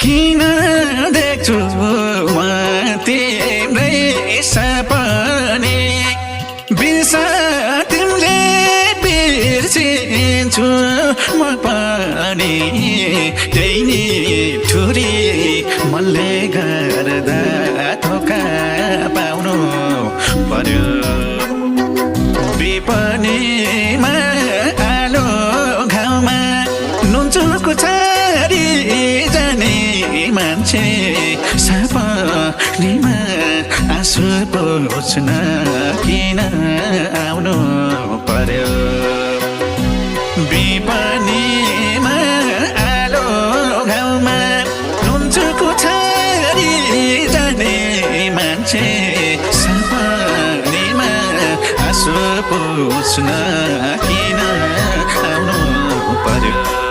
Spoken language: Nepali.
किन देख्छु म तिम्रै सपने बिर्सा तिमीले बिर्सिन्छु म पनि त्यही नि ठुरी मनले गर्दा धोका पाउनु पर्यो विपनीमा आलो घाउमा नुनचुको छाडी जाने मान्छे सपनीमा आँसु पोछ्न किन आउनु पर्यो विपनीमा आलो घाउमा नुनचुको छाडी जाने मान्छे सपनीमा आँसु पोछ्न किन आउनु पर्यो